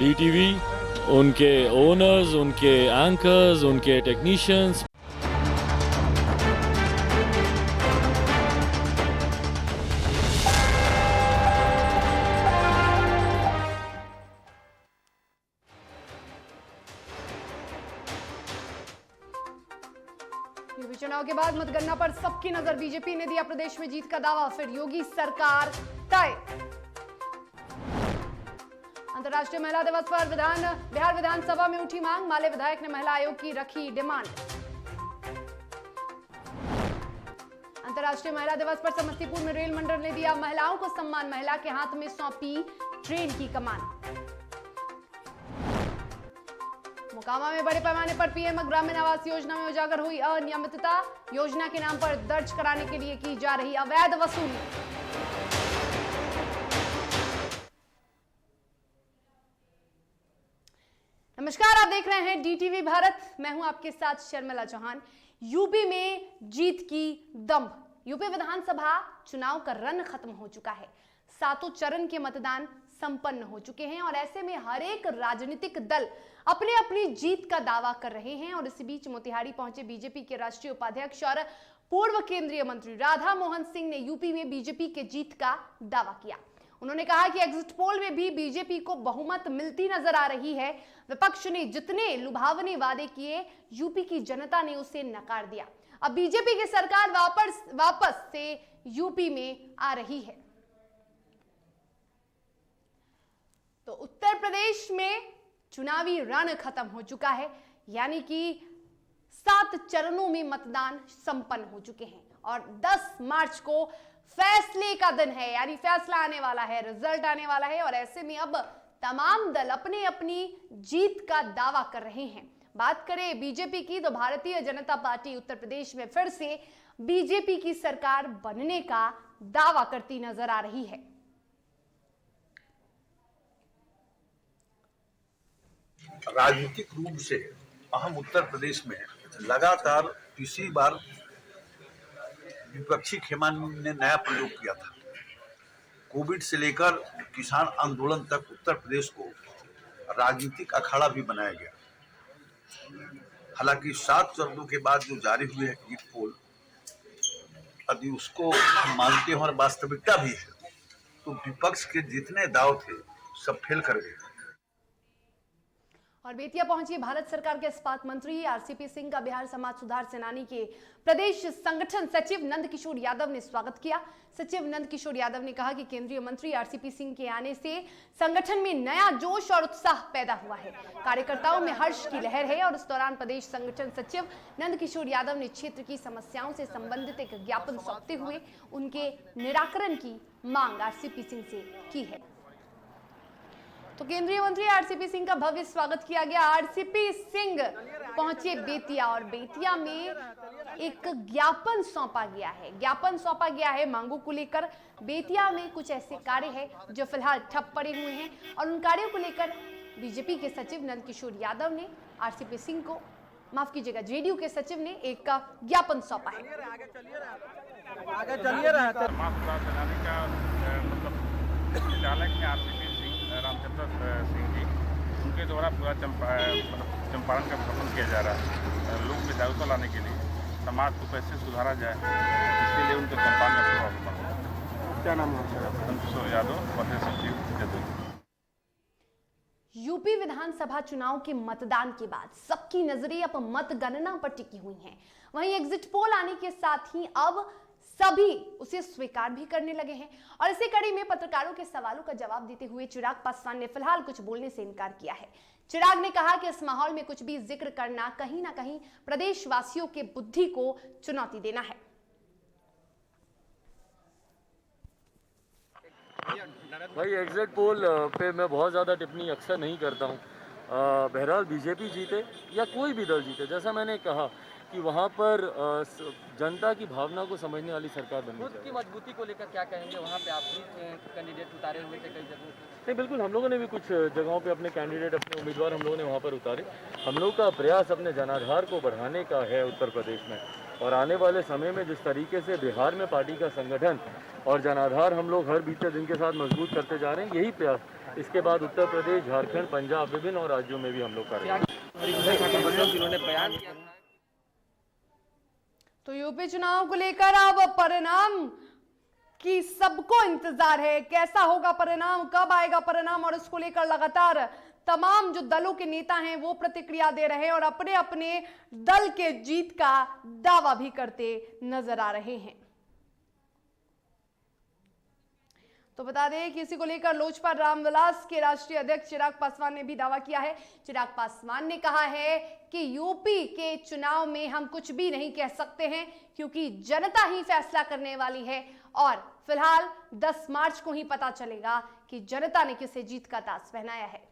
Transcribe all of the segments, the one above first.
DTV, उनके owners, उनके anchors, उनके टेक्नीशियंस। यूपी चुनाव के बाद मतगणना पर सबकी नजर। बीजेपी ने दिया प्रदेश में जीत का दावा, फिर योगी सरकार तय। अंतर्राष्ट्रीय महिला दिवस पर बिहार विधानसभा में उठी मांग, माले विधायक ने महिला आयोग की रखी डिमांड। अंतर्राष्ट्रीय महिला दिवस पर समस्तीपुर में रेल मंडल ने दिया महिलाओं को सम्मान, महिला के हाथ में सौंपी ट्रेन की कमान। मोकामा में बड़े पैमाने पर पीएम ग्रामीण आवास योजना में उजागर हुई अनियमितता, योजना के नाम पर दर्ज कराने के लिए की जा रही अवैध वसूली। नमस्कार, आप देख रहे हैं डीटीवी भारत, मैं हूं आपके साथ शर्मिला चौहान। यूपी में जीत की दंभ। यूपी विधानसभा चुनाव का रन खत्म हो चुका है। 7 चरण के मतदान संपन्न हो चुके हैं और ऐसे में हर एक राजनीतिक दल अपने अपनी जीत का दावा कर रहे हैं। और इसी बीच मोतिहारी पहुंचे बीजेपी के राष्ट्रीय उपाध्यक्ष और पूर्व केंद्रीय मंत्री राधा मोहन सिंह ने यूपी में बीजेपी के जीत का दावा किया। उन्होंने कहा कि एग्जिट पोल में भी बीजेपी को बहुमत मिलती नजर आ रही है। विपक्ष ने जितने लुभावने वादे किए, यूपी की जनता ने उसे नकार दिया। अब बीजेपी की सरकार वापस से यूपी में आ रही है। तो उत्तर प्रदेश में चुनावी रण खत्म हो चुका है, यानी कि 7 चरणों में मतदान संपन्न हो चुके हैं और 10 मार्च को फैसले का दिन है, यानी फैसला आने वाला है, रिजल्ट आने वाला है। और ऐसे में अब तमाम दल अपने अपनी जीत का दावा कर रहे हैं। बात करें बीजेपी की, तो भारतीय जनता पार्टी उत्तर प्रदेश में फिर से बीजेपी की सरकार बनने का दावा करती नजर आ रही है। राजनीतिक रूप से अहम उत्तर प्रदेश में लगातार तीसरी बार विपक्षी खेमान ने नया प्रयोग किया था। कोविड से लेकर किसान आंदोलन तक उत्तर प्रदेश को राजनीतिक अखाड़ा भी बनाया गया। हालांकि 7 चरणों के बाद जो जारी हुए है एग्जिट पोल, यदि उसको हम मानते हैं और वास्तविकता भी है, तो विपक्ष के जितने दाव थे सब फेल कर गए। और बेतिया पहुंची भारत सरकार के इस्पात मंत्री आरसीपी सिंह का बिहार समाज सुधार सेनानी के प्रदेश संगठन सचिव नंदकिशोर यादव ने स्वागत किया। सचिव नंदकिशोर यादव ने कहा कि केंद्रीय मंत्री आरसीपी सिंह के आने से संगठन में नया जोश और उत्साह पैदा हुआ है। कार्यकर्ताओं में हर्ष की लहर है। और इस दौरान प्रदेश संगठन सचिव नंदकिशोर यादव ने क्षेत्र की समस्याओं से संबंधित एक ज्ञापन सौंपते हुए उनके निराकरण की मांग आरसीपी सिंह से की है। तो केंद्रीय मंत्री आरसीपी सिंह का भव्य स्वागत किया गया। आरसीपी सिंह पहुंचे बेतिया और बेतिया में एक ज्ञापन सौंपा गया है मांगों को लेकर। बेतिया में कुछ ऐसे कार्य हैं जो फिलहाल ठप पड़े हुए हैं और उन कार्यों को लेकर बीजेपी के सचिव नंदकिशोर यादव ने आरसीपी सिंह को, माफ कीजिएगा, जेडीयू के सचिव ने एक ज्ञापन सौंपा है। रामचंद्र सिंह जी, उनके द्वारा पूरा चंपारण का भ्रमण किया जा रहा है। लोग में जागरूकता लाने के लिए, समाज को कैसे सुधारा जाए, इसके लिए उनके चंपारण का पूरा। क्या नाम है? नंदकिशोर यादव, प्रदेश सचिव जदयू। यूपी विधानसभा चुनाव के मतदान के बाद सबकी नजरें अब मतगणना पर टिकी हुई हैं। वहीं एग्जिट पोल आने के साथ ही अब सभी उसे स्वीकार भी करने लगे हैं। और इसी कड़ी में पत्रकारों के सवालों का जवाब देते हुए चिराग पासवान ने फिलहाल कुछ बोलने से इनकार किया है। चिराग ने कहा कि इस माहौल में कुछ भी जिक्र करना कहीं ना कहीं प्रदेशवासियों के बुद्धि को चुनौती देना है। भाई एग्जिट पोल पे मैं बहुत ज़्यादा टिप्पणी अक्सर नहीं करता हूँ। बहरहाल बीजेपी जीते या कोई भी दल जीते, जैसा मैंने कहा कि वहाँ पर जनता की भावना को समझने वाली सरकार बननी चाहिए। की मजबूती को लेकर क्या कहेंगे? वहाँ पे आप भी कैंडिडेट उतारे हुए थे कई जगहों पे। नहीं, बिल्कुल, हम लोगों ने भी कुछ जगहों पे अपने कैंडिडेट, अपने उम्मीदवार हम लोगों ने वहाँ पर उतारे। हम लोग का प्रयास अपने जनाधार को बढ़ाने का है उत्तर प्रदेश में। और आने वाले समय में जिस तरीके से बिहार में पार्टी का संगठन और जनाधार हम लोग हर बीते दिन के साथ मजबूत करते जा रहे हैं, यही प्रयास इसके बाद उत्तर प्रदेश, झारखंड, पंजाब, विभिन्न और राज्यों में भी हम लोग कर रहे हैं। जिन्होंने बयान किया था। तो यूपी चुनाव को लेकर अब परिणाम की सबको इंतजार है, कैसा होगा परिणाम, कब आएगा परिणाम, और इसको लेकर लगातार तमाम जो दलों के नेता हैं वो प्रतिक्रिया दे रहे हैं और अपने अपने दल के जीत का दावा भी करते नजर आ रहे हैं। तो बता दें कि इसी को लेकर लोजपा रामविलास के राष्ट्रीय अध्यक्ष चिराग पासवान ने भी दावा किया है। चिराग पासवान ने कहा है कि यूपी के चुनाव में हम कुछ भी नहीं कह सकते हैं क्योंकि जनता ही फैसला करने वाली है और फिलहाल 10 मार्च को ही पता चलेगा कि जनता ने किसे जीत का ताज पहनाया है।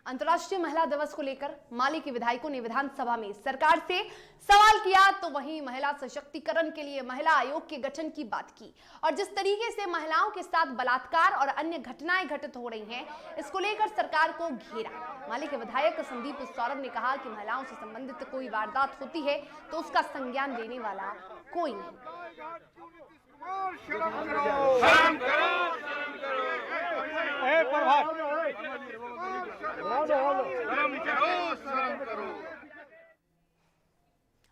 अंतर्राष्ट्रीय महिला दिवस को लेकर माले के विधायकों ने विधानसभा में सरकार से सवाल किया तो वहीं महिला सशक्तिकरण के लिए महिला आयोग के गठन की बात की और जिस तरीके से महिलाओं के साथ बलात्कार और अन्य घटनाएं घटित हो रही हैं, इसको लेकर सरकार को घेरा। माले के विधायक संदीप सौरभ ने कहा कि महिलाओं से संबंधित कोई वारदात होती है तो उसका संज्ञान लेने वाला कोई नहीं।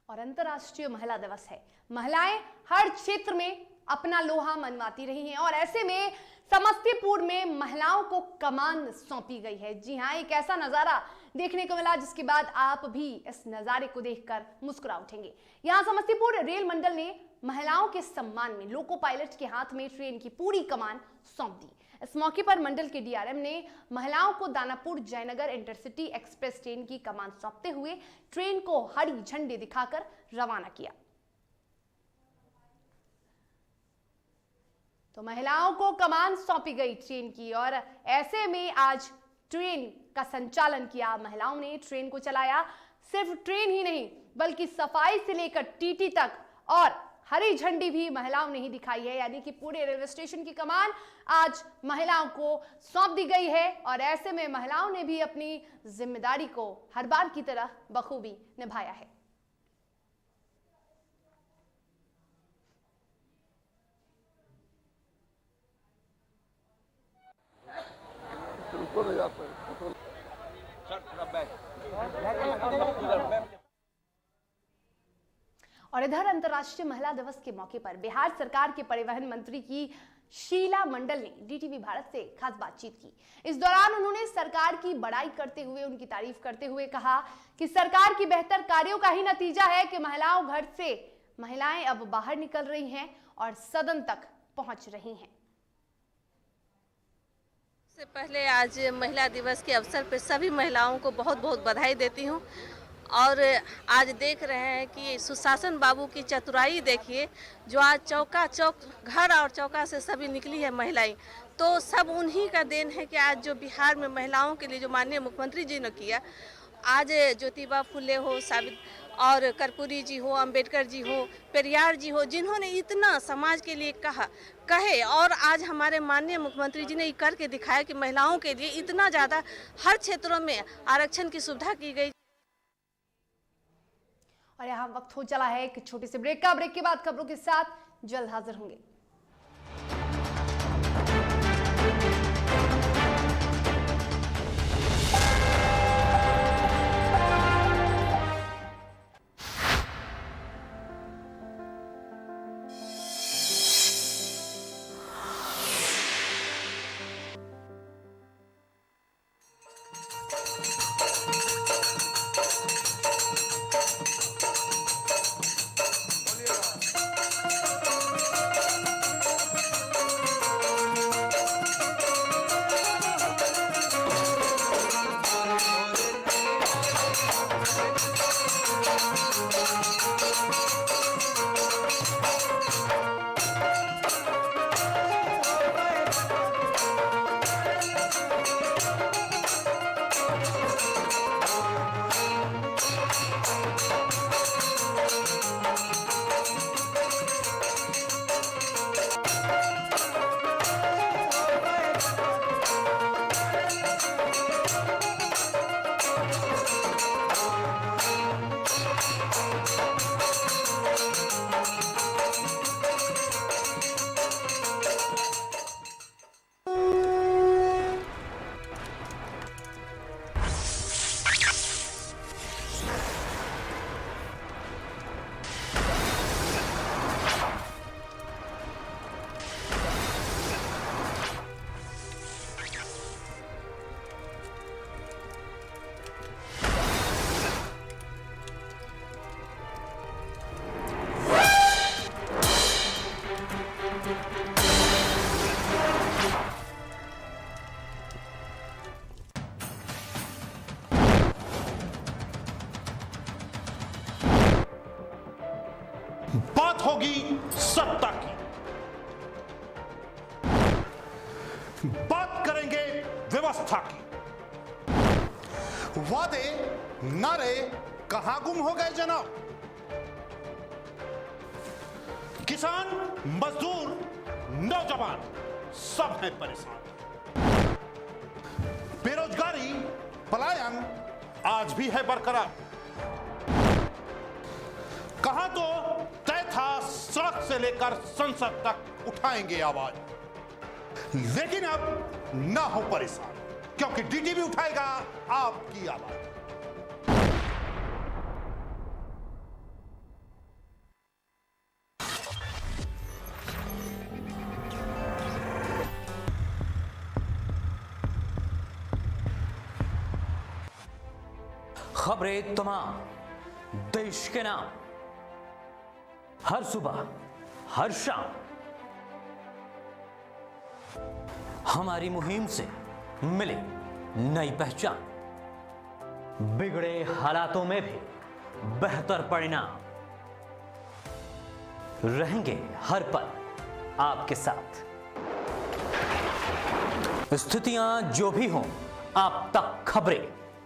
और अंतर्राष्ट्रीय महिला दिवस है। महिलाएं हर क्षेत्र में अपना लोहा मनवाती रही हैं और ऐसे में समस्तीपुर में महिलाओं को कमान सौंपी गई है। जी हां, एक ऐसा नजारा देखने को मिला जिसके बाद आप भी इस नजारे को देखकर मुस्कुरा उठेंगे। यहां समस्तीपुर रेल मंडल ने महिलाओं के सम्मान में लोको पायलट के हाथ में ट्रेन की पूरी कमान सौंप दी। इस मौके पर मंडल के डीआरएम ने महिलाओं को Danapur Jaynagar intercity express train की कमान सौंपते हुए ट्रेन को हरी झंडी दिखाकर रवाना किया। तो महिलाओं को कमान सौंपी गई ट्रेन की और ऐसे में आज ट्रेन का संचालन किया। महिलाओं ने ट्रेन को चलाया। सिर्फ ट्रेन ही नहीं बल्कि सफाई से लेकर टीटी तक और हरी झंडी भी महिलाओं ने ही दिखाई है, यानी कि पूरे रेलवे स्टेशन की कमान आज महिलाओं को सौंप दी गई है और ऐसे में महिलाओं ने भी अपनी जिम्मेदारी को हर बार की तरह बखूबी निभाया है। और इधर अंतर्राष्ट्रीय महिला दिवस के मौके पर बिहार सरकार के परिवहन मंत्री की शीला मंडल ने डीटीवी भारत से खास बातचीत की। इस दौरान उन्होंने सरकार की बड़ाई करते हुए, उनकी तारीफ करते हुए कहा कि सरकार की बेहतर कार्यों का ही नतीजा है कि महिलाएं अब बाहर निकल रही हैं और सदन तक पहुंच रही हैं। से पहले आज महिला दिवस के अवसर पर सभी महिलाओं को बहुत बहुत बधाई देती हूं और आज देख रहे हैं कि सुशासन बाबू की चतुराई देखिए, जो आज चौका चौक घर और चौका से सभी निकली है महिलाएं, तो सब उन्हीं का देन है कि आज जो बिहार में महिलाओं के लिए जो माननीय मुख्यमंत्री जी ने किया, आज ज्योतिबा फुले हो, और कर्पूरी जी हो, अंबेडकर जी हो, पेरियार जी हो, जिन्होंने इतना समाज के लिए कहे और आज हमारे माननीय मुख्यमंत्री जी ने ये करके दिखाया कि महिलाओं के लिए इतना ज़्यादा हर क्षेत्रों में आरक्षण की सुविधा की गई। और यहाँ वक्त हो चला है एक छोटे से ब्रेक का। ब्रेक के बाद खबरों के साथ जल्द हाजिर होंगे। बात करेंगे व्यवस्था की। वादे नारे कहां गुम हो गए जनाब? किसान, मजदूर, नौजवान सब हैं परेशान। बेरोजगारी, पलायन आज भी है बरकरार। कहां तो तय था सड़क से लेकर संसद तक उठाएंगे आवाज, लेकिन अब ना हो परेशान, क्योंकि डीजी भी उठाएगा आपकी आवाज। खबरें तमाम, देश के नाम, हर सुबह हर शाम हमारी मुहिम से मिले नई पहचान, बिगड़े हालातों में भी बेहतर परिणाम, रहेंगे हर पल आपके साथ। स्थितियां जो भी हों, आप तक खबरें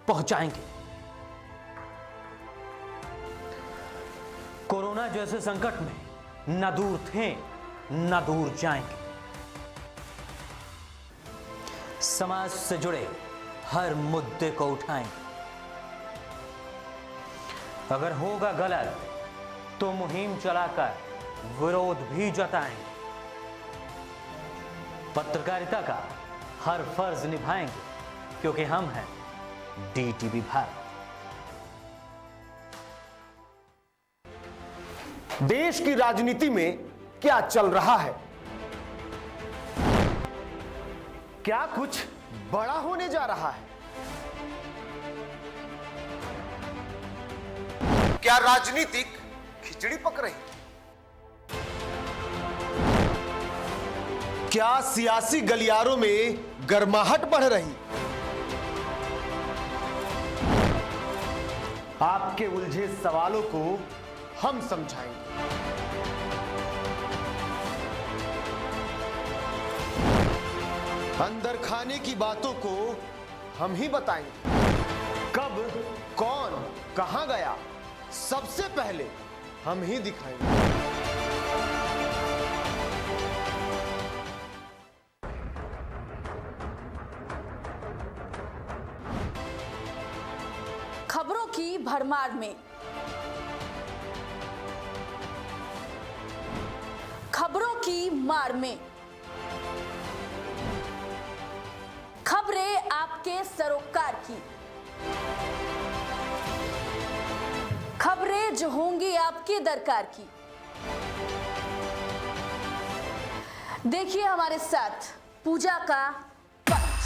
पहुंचाएंगे। कोरोना जैसे संकट में न दूर थे न दूर जाएंगे। समाज से जुड़े हर मुद्दे को उठाएंगे। अगर होगा गलत तो मुहिम चलाकर विरोध भी जताएंगे। पत्रकारिता का हर फर्ज निभाएंगे, क्योंकि हम हैं डीटीवी भारत। देश की राजनीति में क्या चल रहा है? क्या कुछ बड़ा होने जा रहा है? क्या राजनीतिक खिचड़ी पक रही? क्या सियासी गलियारों में गर्माहट बढ़ रही? आपके उलझे सवालों को हम समझाएंगे। अंदर खाने की बातों को हम ही बताएंगे। कब, कौन, कहां गया, सबसे पहले हम ही दिखाएंगे। खबरों की भरमार में, खबरों की मार में, खबरें आपके सरोकार की, खबरें जो होंगी आपके दरकार की। देखिए हमारे साथ पूजा का पंच।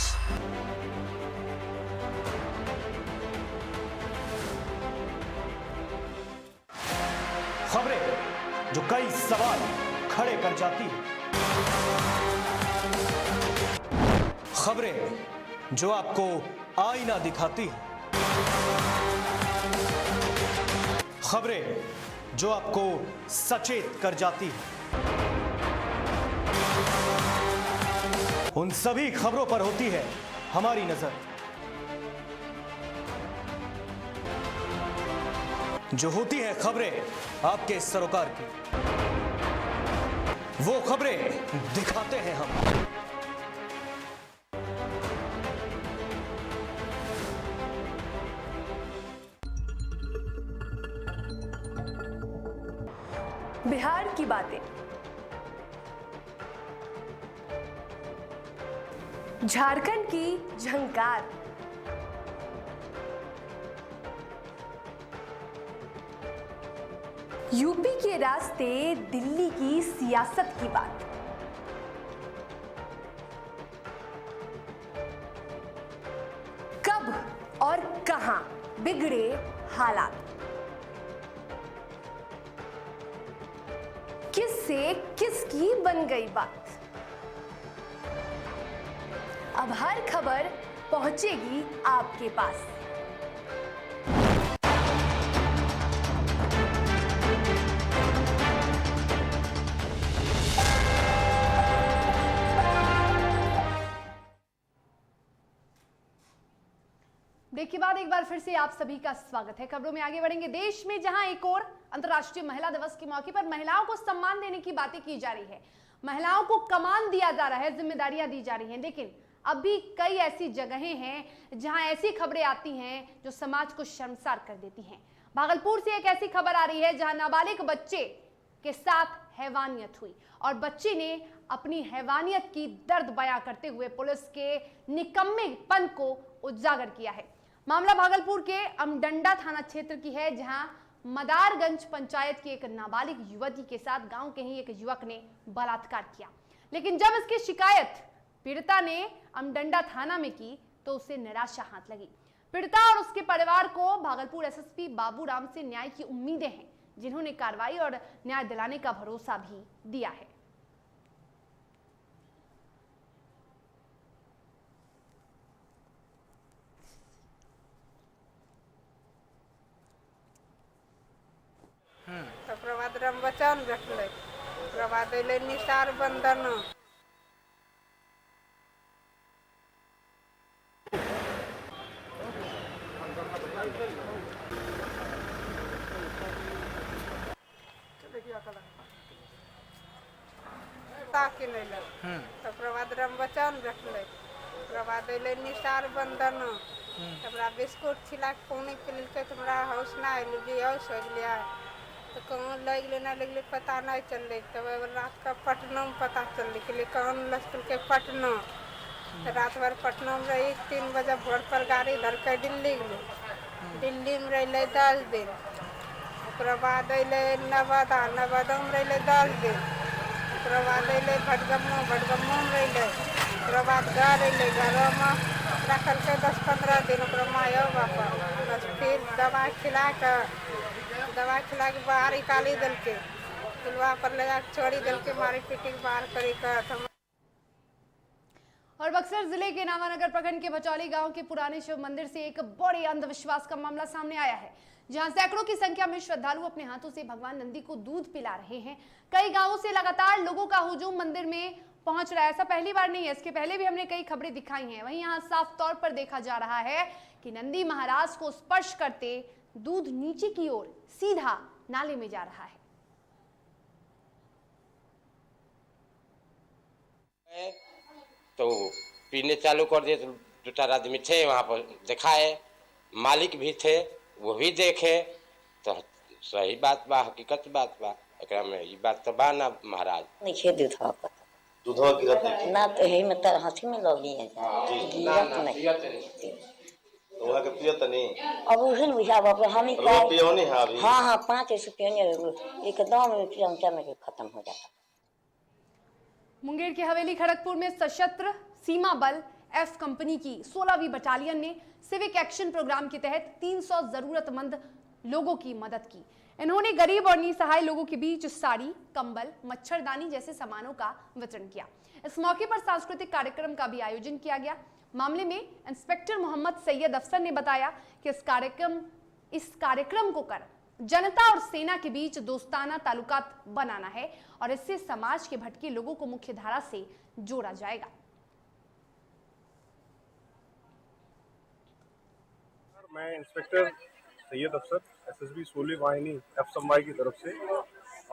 खबरें जो कई सवाल खड़े कर जाती हैं, खबरें जो आपको आईना दिखाती हैं, खबरें जो आपको सचेत कर जाती हैं। उन सभी खबरों पर होती है हमारी नजर, जो होती हैं खबरें आपके सरोकार की। वो खबरें दिखाते हैं हम। बिहार की बातें, झारखंड की झंकार, यूपी के रास्ते दिल्ली की सियासत की बात, कब और कहां बिगड़े हालात, किससे किसकी बन गई बात। अब हर खबर पहुंचेगी आपके पास। ब्रेक के बाद एक बार फिर से आप सभी का स्वागत है। खबरों में आगे बढ़ेंगे। देश में जहां एक और अंतर्राष्ट्रीय महिला दिवस के मौके पर महिलाओं को सम्मान देने की बातें की जा रही है, महिलाओं को कमान दिया जा रहा है, जिम्मेदारियां दी जा रही हैं, लेकिन अभी कई ऐसी जगहें हैं जहां ऐसी खबरें आती हैं जो समाज को शर्मसार कर देती हैं। भागलपुर से एक ऐसी खबर आ रही है जहां नाबालिग बच्चे के साथ हैवानियत हुई और बच्ची ने अपनी हैवानियत की दर्द बयां करते हुए पुलिस के निकम्मेपन को उजागर किया है। मामला भागलपुर के अमडंडा थाना क्षेत्र की है, जहां मदारगंज पंचायत की एक नाबालिग युवती के साथ गांव के ही एक युवक ने बलात्कार किया, लेकिन जब इसकी शिकायत पीड़िता ने अमडंडा थाना में की तो उसे निराशा हाथ लगी। पीड़िता और उसके परिवार को भागलपुर एसएसपी बाबूराम से न्याय की उम्मीदें हैं, जिन्होंने कार्रवाई और न्याय दिलाने का भरोसा भी दिया है। ओकरा बाद रामबचन रखले, ओकरा बाद अइले निसार बंदन। ओकरा बाद रामबचन रखले, ओकरा बाद अइले निसार बंदन। हमरा बिस्कुट खिला के पानी पिलके तो हमरा होश ना आइल, बेहोश हो गया। तो कहाँ लग लेना लगले पता नहीं चल रही। तब रात का पटना में पता चल रही कहाँ लस्कुल के पटना। तो रात भर पटना में रही, 3 बजे भोर पर गाड़ी धर के दिल्ली गई। दिल्ली में रही 10 दिन। ओकरा बाद अइले नवादा में रही 10 दिन। ओकरा बाद अइले भटगम्मा में रही। ओकरा बाद घर अइले, घर में रखल के 10-15 दिन। ओकरा मायो बापा बस फिर दवा खिला के बाहर निकाली दल के पुलवा पर लगा छोड़ी दल के मारी पीटी बाहर करी कर। और बक्सर जिले के नावानगर प्रखंड के भचौली गांव के पुराने शिव मंदिर से एक बड़े अंधविश्वास का मामला सामने आया है, जहां सैकड़ों की संख्या में श्रद्धालु अपने हाथों से भगवान नंदी को दूध पिला रहे हैं। कई गांवों से लगातार लोगों का हुजूम मंदिर में पहुंच रहा है। ऐसा पहली बार नहीं है, इसके पहले भी हमने कई खबरें दिखाई हैं। वहीं यहां साफ तौर पर देखा जा रहा है कि नंदी महाराज को स्पर्श करते दूध नीचे की ओर सीधा नाले में जा रहा है। तो पीने चालू कर दिए तो 2-4 आदमी थे वहाँ पर, दिखाए मालिक भी थे, वो भी देखे। तो सही बात बा, हकीकत बात बा, एकरा में ये बात तो बा ना महाराज। नहीं खे दूधवा गिरत ना तो ही में तर हाथी में लगी है गिरत नहीं तो वहाँ के पियत नहीं। अब उहन बुझा बाप हम ही का पियोनी है अभी। हां 5 ऐसे पियोनी एकदम चमचा में खत्म हो जाता। मुंगेर की हवेली खड़गपुर में सशस्त्र सीमा बल एफ कंपनी की 16वीं बटालियन ने सिविक एक्शन प्रोग्राम के तहत 300 जरूरतमंद लोगों की मदद की। इन्होंने गरीब और निसहाय लोगों के बीच साड़ी, कंबल, मच्छरदानी जैसे सामानों का वितरण किया। इस मौके पर सांस्कृतिक कार्यक्रम का भी आयोजन किया गया। मामले में इंस्पेक्टर मोहम्मद सैयद अफसर ने बताया कि इस कार्यक्रम को कर जनता और सेना के बीच दोस्ताना ताल्लुकात बनाना है और इससे समाज के भटके लोगों को मुख्य धारा से जोड़ा जाएगा। मैं इंस्पेक्टर सैयद अफसर एसएसबी 16वीं वाहिनी एफ संभाई की तरफ से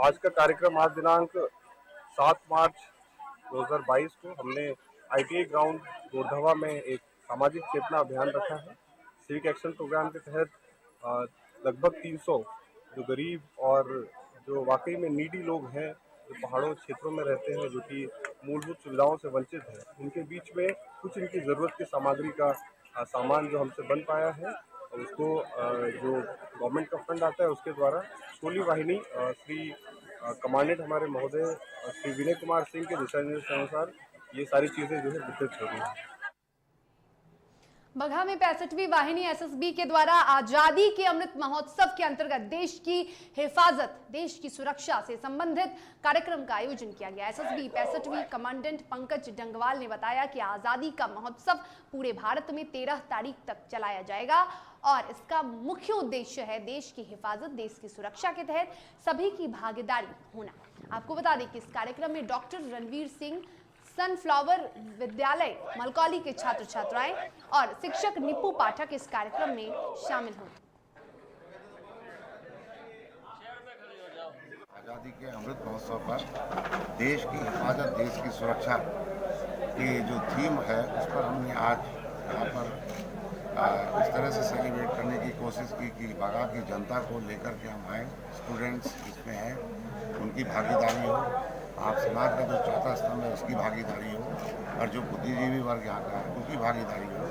आज का कार्यक्रम आज दिनांक 7 मार्च 2022 को हमने ITI ग्राउंड गोरधवा में एक सामाजिक चेतना अभियान रखा है। सिविक एक्शन प्रोग्राम के तहत लगभग 300 जो गरीब और जो वाकई में नीडी लोग हैं, जो पहाड़ों क्षेत्रों में रहते हैं, जो कि मूलभूत सुविधाओं से वंचित हैं, उनके बीच में कुछ इनकी ज़रूरत की सामग्री का सामान जो हमसे बन पाया है, उसको जो गवर्नमेंट का फंड आता है उसके द्वारा 16वीं वाहिनी श्री कमांडेंट हमारे महोदय श्री विनय कुमार सिंह के दिशा निर्देश के अनुसार ये सारी चीजें जो है वितरित हो रही हैं। बगहा में 65वीं वाहिनी एसएसबी के द्वारा आजादी के अमृत महोत्सव के अंतर्गत देश की हिफाजत, देश की सुरक्षा से संबंधित कार्यक्रम का आयोजन किया गया। एसएसबी 65वीं कमांडेंट पंकज डंगवाल ने बताया कि आजादी का महोत्सव पूरे भारत में 13 तारीख तक चलाया जाएगा और इसका मुख्य उद्देश्य है देश की हिफाजत, देश की सुरक्षा के तहत सभी की भागीदारी होना। आपको बता दें कि इस कार्यक्रम में डॉक्टर रणवीर सिंह, सनफ्लावर विद्यालय मलकौली के छात्र छात्राएं और शिक्षक निप्पू पाठक इस कार्यक्रम में शामिल हुए। आज़ादी के अमृत महोत्सव पर देश की हिफाजत, देश की सुरक्षा की जो थीम है उस पर हमने आज यहाँ पर इस तरह से सेलिब्रेट करने की कोशिश की कि बागा की जनता को लेकर के हम आए, स्टूडेंट्स इसमें हैं, उनकी भागीदारी हो, आप समाज का जो चौथा स्तंभ है उसकी भागीदारी हो और जो बुद्धिजीवी वर्ग यहाँ का है उनकी भागीदारी हो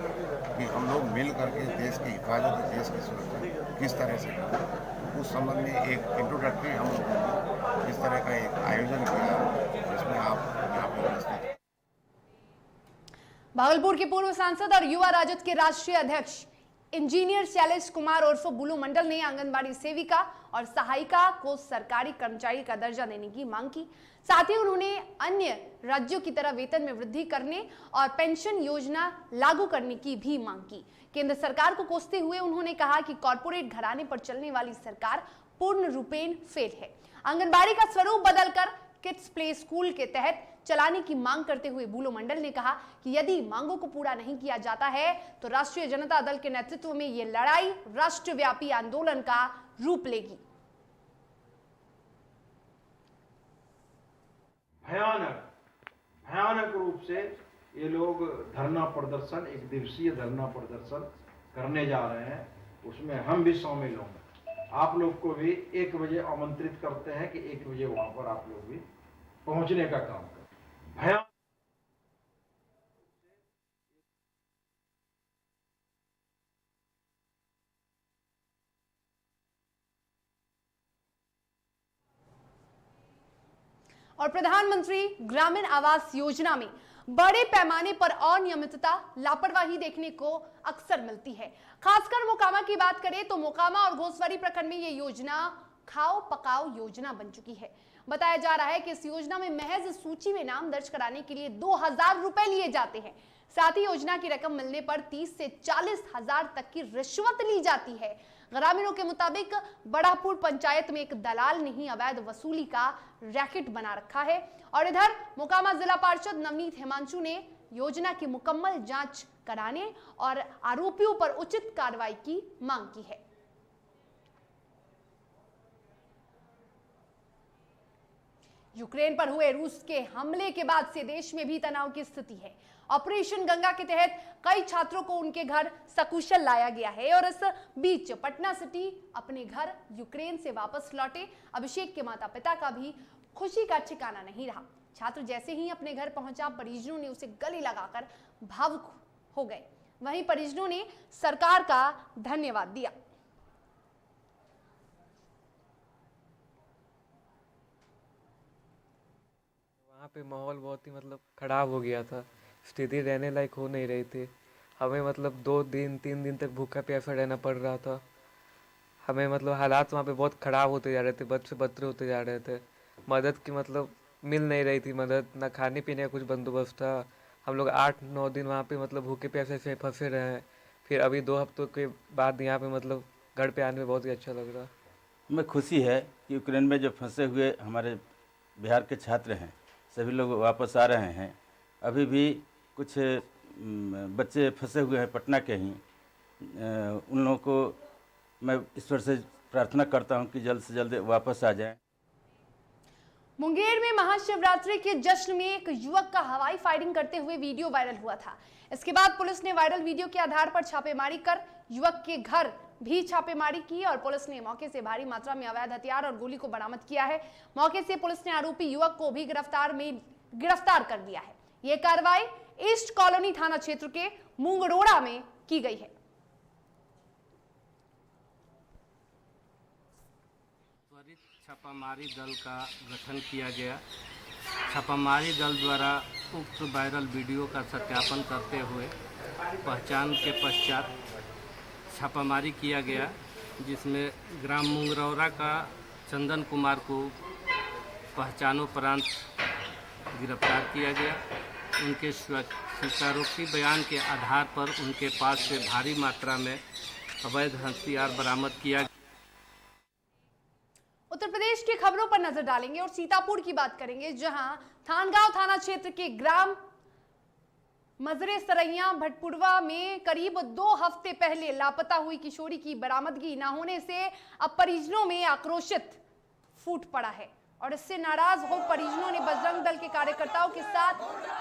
कि हम लोग मिल करके देश की हिफाजत, देश की सुरक्षा किस तरह से करें। उस संबंध में एक इंट्रोडक्टरी हम लोगों ने इस तरह का एक आयोजन किया जिसमें आप यहाँ पर उपस्थित। भागलपुर के पूर्व सांसद और युवा राजद के राष्ट्रीय अध्यक्ष इंजीनियर शैलेश कुमार उर्फ बुलू मंडल ने आंगनबाड़ी सेविका और सहायिका को सरकारी कर्मचारी का दर्जा देने की मांग की। साथ ही उन्होंने अन्य राज्यों की तरह वेतन में वृद्धि करने और पेंशन योजना लागू करने की भी मांग की। केंद्र सरकार को कोसते हुए उन्होंने कहा कि कॉरपोरेट घराने पर चलने वाली सरकार पूर्ण रूपेण फेल है। आंगनबाड़ी का स्वरूप बदलकर किड्स प्ले स्कूल के तहत चलाने की मांग करते हुए बुलू मंडल ने कहा कि यदि मांगों को पूरा नहीं किया जाता है तो राष्ट्रीय जनता दल के नेतृत्व में ये लड़ाई राष्ट्रव्यापी आंदोलन का रूप लेगी। भयानक रूप से ये लोग धरना प्रदर्शन, एक दिवसीय धरना प्रदर्शन करने जा रहे हैं, उसमें हम भी शामिल होंगे। आप लोग को भी 1 बजे आमंत्रित करते हैं कि 1 बजे वहां पर आप लोग भी पहुंचने का काम करें। और प्रधानमंत्री ग्रामीण आवास योजना में बड़े पैमाने पर अनियमितता, लापरवाही देखने को अक्सर मिलती है। खासकर मोकामा की बात करें तो मोकामा और घोसवारी प्रखंड में ये योजना खाओ पकाओ योजना बन चुकी है। बताया जा रहा है कि इस योजना में महज सूची में नाम दर्ज कराने के लिए 2000 रुपए लिए जाते हैं। साथ ही योजना की रकम मिलने पर 30 से 40 हजार तक की रिश्वत ली जाती है। ग्रामीणों के मुताबिक बड़ापुर पंचायत में एक दलाल ने ही अवैध वसूली का रैकेट बना रखा है। और इधर मोकामा जिला पार्षद नवनीत हिमांशु ने योजना की मुकम्मल जांच कराने और आरोपियों पर उचित कार्रवाई की मांग की है। यूक्रेन पर हुए रूस के हमले के बाद से देश में भी तनाव की स्थिति है। ऑपरेशन गंगा के तहत कई छात्रों को उनके घर सकुशल लाया गया है और इस बीच पटना सिटी अपने घर यूक्रेन से वापस लौटे अभिषेक के माता पिता का भी खुशी का ठिकाना नहीं रहा। छात्र जैसे ही अपने घर पहुंचा, परिजनों ने उसे गले लगाकर भावुक हो गए। वहीं परिजनों ने सरकार का धन्यवाद दिया। वहाँ पे माहौल बहुत ही मतलब खराब हो गया था, स्थिति रहने लायक हो नहीं रही थी। हमें मतलब 2 दिन 3 दिन तक भूखा प्यासा रहना पड़ रहा था। हमें मतलब हालात वहाँ पे बहुत ख़राब होते जा रहे थे, बद से बदतर होते जा रहे थे। मदद की मतलब मिल नहीं रही थी मदद, ना खाने पीने का कुछ बंदोबस्त था। हम लोग 8-9 दिन वहाँ पे मतलब भूखे प्यासे से फंसे रहे हैं। फिर अभी 2 हफ्तों के बाद यहाँ पे मतलब घर पे आने में बहुत ही अच्छा लग रहा। हमें खुशी है कि यूक्रेन में जो फंसे हुए हमारे बिहार के छात्र हैं सभी लोग वापस आ रहे हैं। अभी भी कुछ बच्चे फंसे हुए हैं पटना के ही, उन लोगों को मैं ईश्वर से प्रार्थना करता हूं कि जल्द से जल्द वापस आ जाएं। मुंगेर में महाशिवरात्रि के जश्न में एक युवक का हवाई फायरिंग करते हुए वीडियो वायरल हुआ था। इसके बाद पुलिस ने वायरल वीडियो के आधार पर छापेमारी कर युवक के घर भी छापेमारी की और पुलिस ने मौके से भारी मात्रा में अवैध हथियार और गोली को बरामद किया है। मौके से पुलिस ने आरोपी युवक को भी गिरफ्तार कर दिया है। यह कार्रवाई ईस्ट कॉलोनी थाना क्षेत्र के मुंगरोड़ा में की गई है। त्वरित छापामारी दल का गठन किया गया। छापामारी दल द्वारा उक्त वायरल वीडियो का सत्यापन करते हुए पहचान के पश्चात छापामारी किया गया, जिसमें ग्राम मुंगरौरा का चंदन कुमार को पहचानोपरांत गिरफ्तार किया गया। उनके स्वीकारोक्ति बयान के आधार पर उनके पास से भारी मात्रा में अवैध हथियार बरामद किया गया। उत्तर प्रदेश की खबरों पर नजर डालेंगे और सीतापुर की बात करेंगे, जहां थानगांव थाना क्षेत्र के ग्राम मजरे सरैया भटपुरवा में करीब 2 हफ्ते पहले लापता हुई किशोरी की बरामदगी न होने से अब परिजनों में आक्रोशित फूट पड़ा है और इससे नाराज हो परिजनों ने बजरंग दल के कार्यकर्ताओं के साथ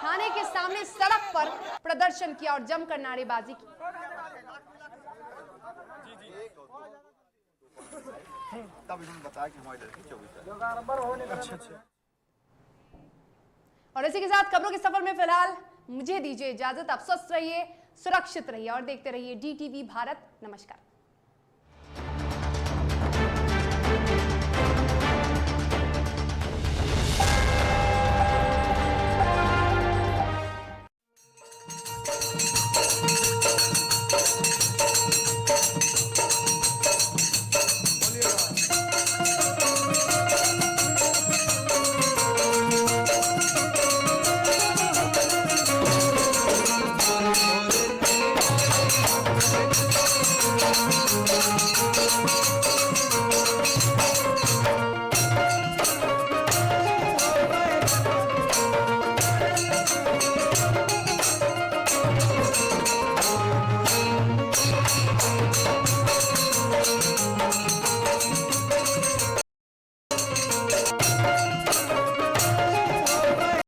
थाने के सामने सड़क पर प्रदर्शन किया और जमकर नारेबाजी की। तब इन्होंने बताया कि हमारी लड़की 24 साल। और इसी के साथ खबरों के सफर में फिलहाल मुझे दीजिए इजाजत। आप स्वस्थ रहिए, सुरक्षित रहिए और देखते रहिए DTV भारत। नमस्कार।